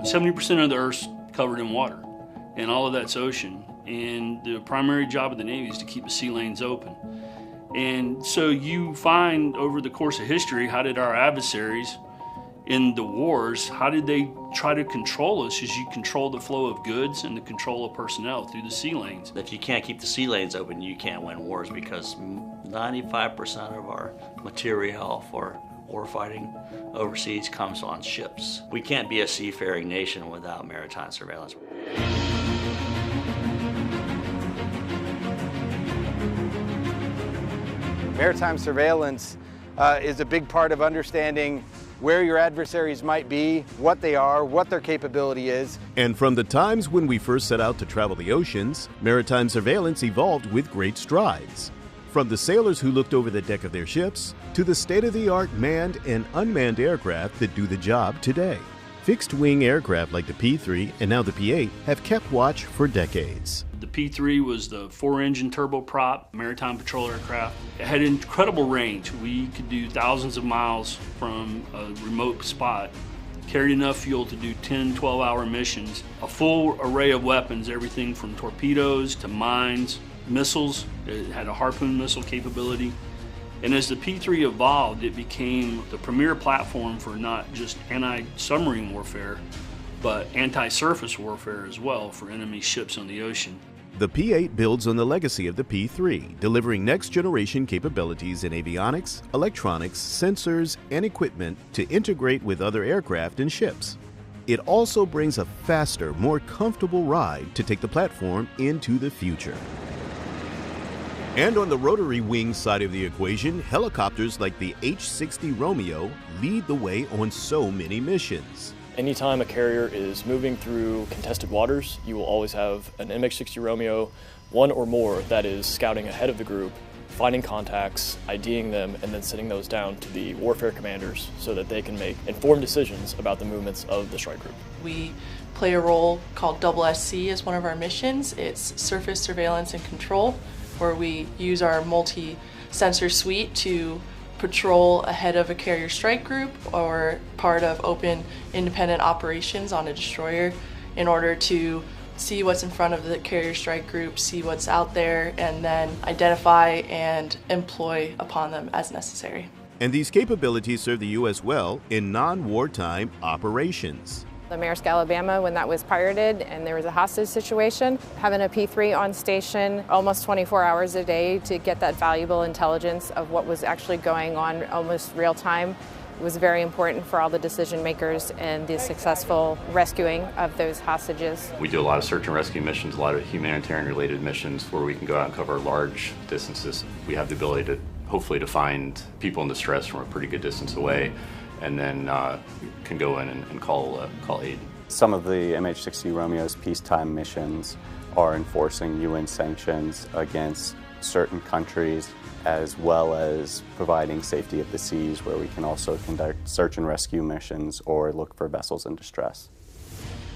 70% of the Earth's covered in water, and all of that's ocean. And the primary job of the Navy is to keep the sea lanes open. And so you find over the course of history, how did our adversaries in the wars, how did they try to control us? As you control the flow of goods and the control of personnel through the sea lanes. If you can't keep the sea lanes open, you can't win wars, because 95% of our material for war fighting overseas comes on ships. We can't be a seafaring nation without maritime surveillance. Maritime surveillance is a big part of understanding where your adversaries might be, what they are, what their capability is. And from the times when we first set out to travel the oceans, maritime surveillance evolved with great strides. From the sailors who looked over the deck of their ships, to the state-of-the-art manned and unmanned aircraft that do the job today. Fixed-wing aircraft like the P-3 and now the P-8 have kept watch for decades. The P-3 was the 4-engine turboprop maritime patrol aircraft. It had incredible range. We could do thousands of miles from a remote spot. Carried enough fuel to do 10, 12-hour missions. A full array of weapons, everything from torpedoes to mines, missiles. It had a harpoon missile capability. And as the P-3 evolved, it became the premier platform for not just anti-submarine warfare, but anti-surface warfare as well for enemy ships on the ocean. The P-8 builds on the legacy of the P-3, delivering next-generation capabilities in avionics, electronics, sensors, and equipment to integrate with other aircraft and ships. It also brings a faster, more comfortable ride to take the platform into the future. And on the rotary wing side of the equation, helicopters like the H-60 Romeo lead the way on so many missions. Anytime a carrier is moving through contested waters, you will always have an MH-60 Romeo, one or more, that is scouting ahead of the group, finding contacts, IDing them, and then sending those down to the warfare commanders so that they can make informed decisions about the movements of the strike group. We play a role called SSC as one of our missions. It's surface surveillance and control, where we use our multi-sensor suite to patrol ahead of a carrier strike group or part of open independent operations on a destroyer in order to see what's in front of the carrier strike group, see what's out there, and then identify and employ upon them as necessary. And these capabilities serve the U.S. well in non-wartime operations. The Maersk Alabama, when that was pirated and there was a hostage situation, having a P-3 on station almost 24 hours a day to get that valuable intelligence of what was actually going on almost real time was very important for all the decision makers and the successful rescuing of those hostages. We do a lot of search and rescue missions, a lot of humanitarian related missions where we can go out and cover large distances. We have the ability to hopefully to find people in distress from a pretty good distance away, and then can go in and call aid. Some of the MH-60 Romeo's peacetime missions are enforcing UN sanctions against certain countries, as well as providing safety at the seas, where we can also conduct search and rescue missions or look for vessels in distress.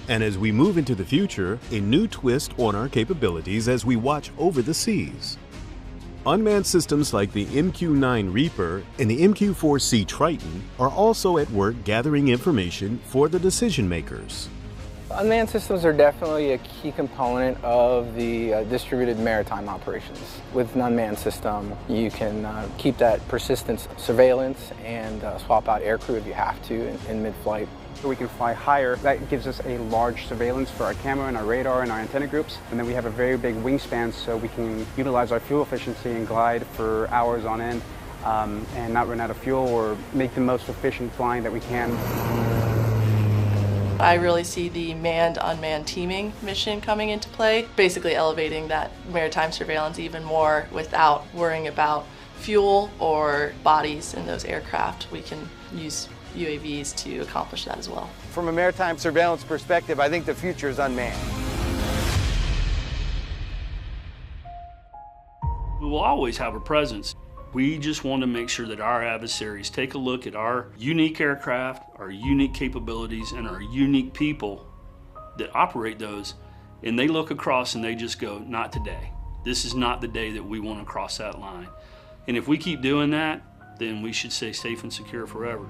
And as we move into the future, a new twist on our capabilities as we watch over the seas. Unmanned systems like the MQ-9 Reaper and the MQ-4C Triton are also at work gathering information for the decision makers. Unmanned systems are definitely a key component of the distributed maritime operations. With an unmanned system, you can keep that persistent surveillance and swap out aircrew if you have to in mid-flight. We can fly higher. That gives us a large surveillance for our camera and our radar and our antenna groups. And then we have a very big wingspan, so we can utilize our fuel efficiency and glide for hours on end and not run out of fuel, or make the most efficient flying that we can. I really see the manned-unmanned teaming mission coming into play, basically elevating that maritime surveillance even more without worrying about fuel or bodies in those aircraft. We can use UAVs to accomplish that as well. From a maritime surveillance perspective, I think the future is unmanned. We will always have a presence. We just want to make sure that our adversaries take a look at our unique aircraft, our unique capabilities, and our unique people that operate those, and they look across and they just go, not today. This is not the day that we want to cross that line. And if we keep doing that, then we should stay safe and secure forever.